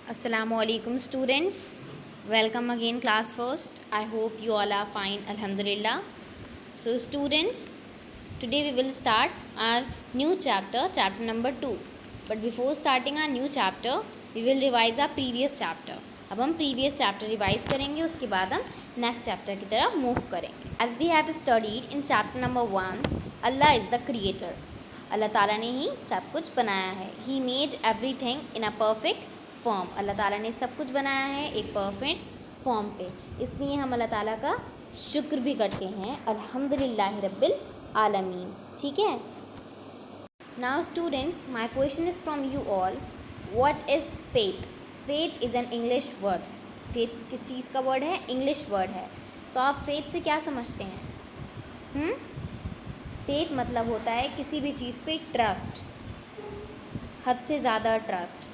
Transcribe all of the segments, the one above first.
Assalamualaikum students, welcome again class first. I hope you all are fine, alhamdulillah. So students, today we will start our new chapter number 2. But before starting our new chapter, we will revise our previous chapter. अब हम previous chapter revise करेंगे, उसके बाद हम next chapter की तरफ move करेंगे. As we have studied in chapter number 1, Allah is the creator. अल्लाह ताला ने ही सब कुछ बनाया है. He made everything in a perfect form. Allah ताला ने सब कुछ बनाया है एक परफेक्ट फॉर्म पे, इसलिए हम अल्लाह ताला का शुक्र भी करते हैं, अल्हम्दुलिल्लाह रब्बिल आलमीन. ठीक है. Now students, my question is from you all, what is faith? Faith is an English word. Faith किस चीज़ का वर्ड है? इंग्लिश वर्ड है. तो आप फेथ से क्या समझते हैं? फेथ मतलब होता है किसी भी चीज़ पे ट्रस्ट, हद से ज़्यादा ट्रस्ट,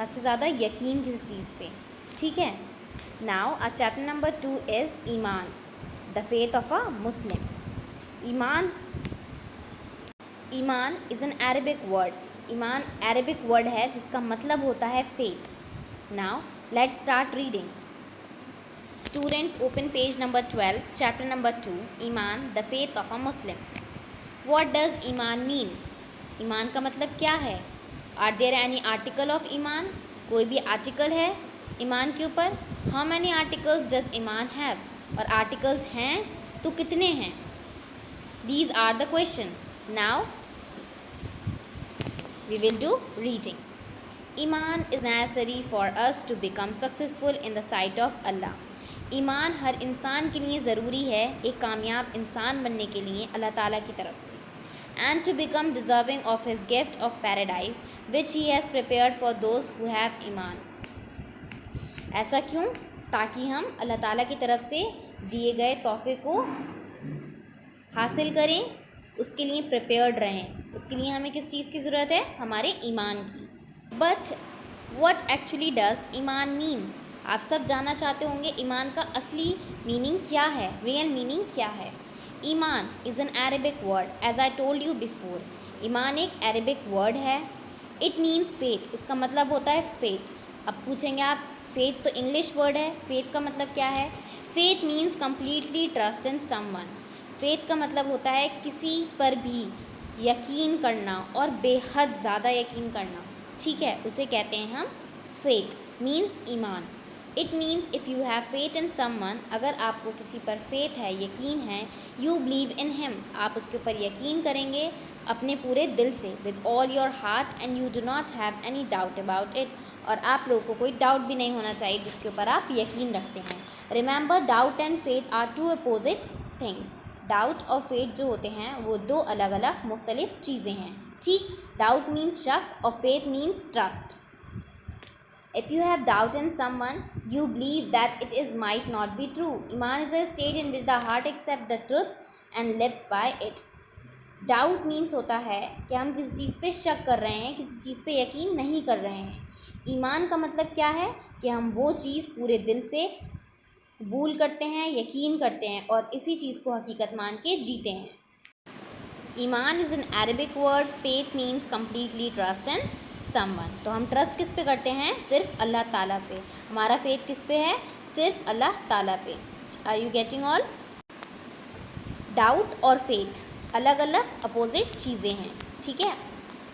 हद से ज़्यादा यकीन किसी चीज़ पे. ठीक है. Now our chapter number 2 is Iman, the faith of a Muslim. Iman is an Arabic word. Iman Arabic word है जिसका मतलब होता है faith. Now let's start reading. Students, open page number 12, chapter number 2, Iman, the faith of a Muslim. What does Iman mean? ईमान का मतलब क्या है? Are there any article of Iman? कोई भी आर्टिकल है ईमान के ऊपर? How many articles does Iman have? और आर्टिकल्स हैं तो कितने हैं? These are the question. Now we will do reading. Iman is necessary for us to become successful in the sight of Allah. ईमान हर इंसान के लिए ज़रूरी है, एक कामयाब इंसान बनने के लिए अल्लाह ताला की तरफ से. And to become deserving of his gift of paradise which he has prepared for those who have ईमान. ऐसा क्यों? ताकि हम अल्लाह ताला की तरफ से दिए गए तोहफे को हासिल करें, उसके लिए प्रिपेयर्ड रहें. उसके लिए हमें किस चीज़ की ज़रूरत है? हमारे ईमान की. बट व्हाट एक्चुअली डज ईमान मीन? आप सब जानना चाहते होंगे ईमान का असली मीनिंग क्या है, रियल मीनिंग क्या है. Iman is an Arabic word, as I told you before. ईमान एक अरबिक वर्ड है. It means faith. इसका मतलब होता है फेथ. अब पूछेंगे आप, फेथ तो इंग्लिश वर्ड है, फेथ का मतलब क्या है? Faith means completely trust in someone. Faith का मतलब होता है किसी पर भी यकीन करना और बेहद ज़्यादा यकीन करना. ठीक है, उसे कहते हैं हम फेथ. मीन्स ईमान. It means if you have faith in someone, अगर आपको किसी पर फेथ है, यकीन है, यू बिलीव इन हिम, आप उसके ऊपर यकीन करेंगे अपने पूरे दिल से, with all your heart, and you do not have any doubt about it. और आप लोगों को कोई डाउट भी नहीं होना चाहिए जिसके ऊपर आप यकीन रखते हैं. Remember, doubt and faith are two opposite things. Doubt और फेथ जो होते हैं वो दो अलग अलग मुख्तलिफ चीज़ें हैं. ठीक. डाउट मीन्स शक और faith means trust. If you have doubt in someone, you believe that it is might not be true. Iman is a state in which the heart accepts the truth and lives by it. Doubt means होता है कि हम किसी चीज़ पे शक कर रहे हैं, किसी चीज़ पे यकीन नहीं कर रहे हैं. ईमान का मतलब क्या है? कि हम वो चीज़ पूरे दिल से कबूल करते हैं, यकीन करते हैं और इसी चीज़ को हकीकत मान के जीते हैं. Iman is an Arabic word. Faith means completely trust and someone. तो हम ट्रस्ट किस पे करते हैं? सिर्फ अल्लाह ताला पे. हमारा फेथ किस पे है? सिर्फ अल्लाह ताला पे. Are you getting all? Doubt और फेथ अलग अलग अपोजिट चीज़ें हैं. ठीक है.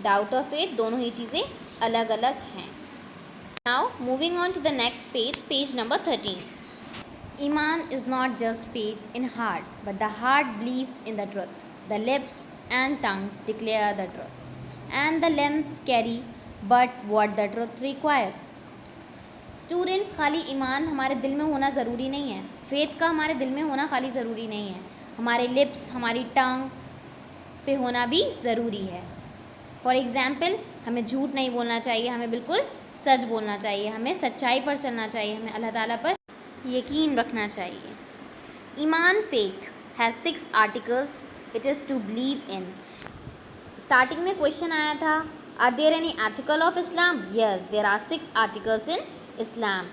डाउट और फेथ दोनों ही चीज़ें अलग अलग हैं. Now moving on to the next page, page number 13. ईमान is not just faith in heart, but the heart believes in the truth. The lips and tongues declare the truth, and the limbs carry but what the truth require. Students, खाली ईमान हमारे दिल में होना ज़रूरी नहीं है. Faith का हमारे दिल में होना खाली ज़रूरी नहीं है, हमारे लिप्स, हमारी टंग पे होना भी ज़रूरी है. फॉर एग्ज़ाम्पल, हमें झूठ नहीं बोलना चाहिए, हमें बिल्कुल सच बोलना चाहिए, हमें सच्चाई पर चलना चाहिए, हमें अल्लाह ताला पर यकीन रखना चाहिए. Iman faith has 6 articles. It is to believe in. Starting में क्वेश्चन आया था, are there any article of Islam? Yes, there are 6 articles in Islam.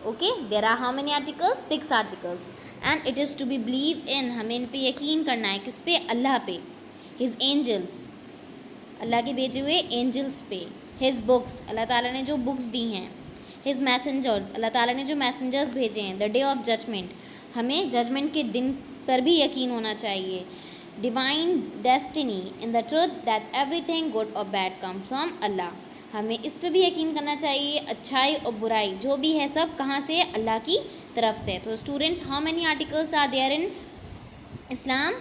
Okay, there are how many articles? 6 articles. And it is to be believe in, हमें इन पे यकीन करना है. किस पे? अल्लाह पे. हिज एंजल्स, अल्लाह के भेजे हुए एंजल्स पे. हिज बुक्स, अल्लाह ताला ने जो बुक्स दी हैं, हिज मैसेंजर्स, अल्लाह ताला ने जो मैसेंजर्स भेजे हैं, द डे ऑफ जजमेंट, हमें जजमेंट के दिन पर भी यकीन होना चाहिए, divine destiny, in the truth that everything good और बैड कम्स फ्रॉम अल्लाह, हमें इस पर भी यकीन करना चाहिए, अच्छाई और बुराई जो भी है सब कहाँ से, अल्लाह की तरफ से। तो students, how many articles are there in Islam?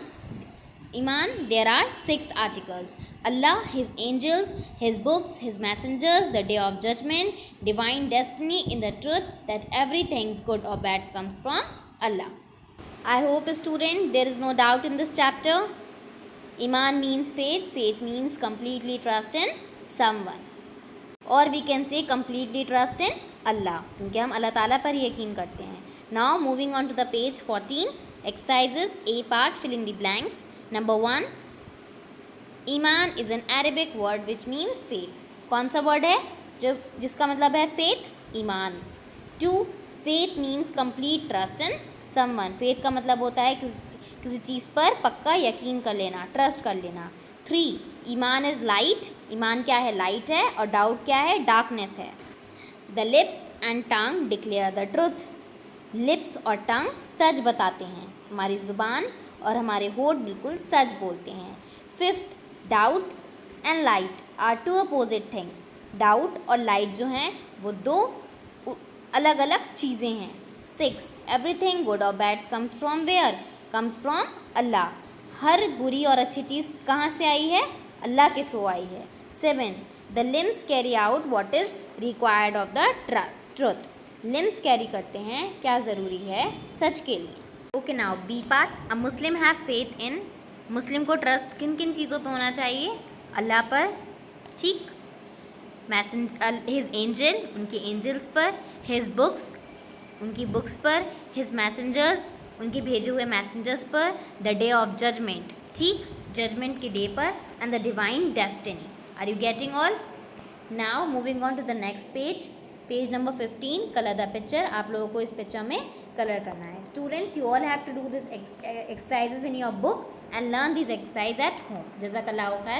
Iman, there are 6 articles. Allah, His angels, His books, His messengers, the day of judgment, divine destiny, in the truth that everything good or bad comes from Allah. I hope, student, there is no doubt in this chapter. Iman means faith. Faith means completely trust in someone. Or we can say completely trust in Allah, क्योंकि हम अल्लाह ताला पर यकीन करते हैं. Now moving on to the page 14, exercises A part, fill in the blanks. Number 1, ईमान is an Arabic word which means faith. कौन सा वर्ड है जो जिसका मतलब है फेथ? ईमान. 2, faith means complete trust in someone. Faith का मतलब होता है किसी चीज़ पर पक्का यकीन कर लेना, ट्रस्ट कर लेना. 3, ईमान इज़ लाइट. ईमान क्या है? लाइट है. और डाउट क्या है? डार्कनेस है. The lips and tongue declare the truth. Lips और टंग सच बताते हैं. हमारी ज़ुबान और हमारे होठ बिल्कुल सच बोलते हैं. 5th, doubt and light are 2 opposite things. Doubt और लाइट जो हैं वो 2 अलग अलग चीज़ें हैं. 6, एवरीथिंग गुड और bad comes from where? Comes from Allah. हर बुरी और अच्छी चीज़ कहाँ से आई है? अल्लाह के थ्रू आई है. 7, the limbs carry out what is required of the truth. Limbs carry करते हैं क्या ज़रूरी है सच के लिए. Okay, now B part, a Muslim have faith in. मुस्लिम को ट्रस्ट किन किन चीज़ों पे होना चाहिए? अल्लाह पर, ठीक, हिज एंजल, उनके एंजल्स पर, हिज बुक्स, उनकी बुक्स पर, हिज मैसेंजर्स, उनके भेजे हुए मैसेंजर्स पर, द डे ऑफ जजमेंट, ठीक, जजमेंट के डे पर, and the divine destiny. Are you getting all? Now moving on to the next page, page number 15, colour the picture. आप लोगों को इस पिक्चर में कलर करना है. Students, you all have to do this exercises in your book and learn these exercise at home. Jazakallahu khair.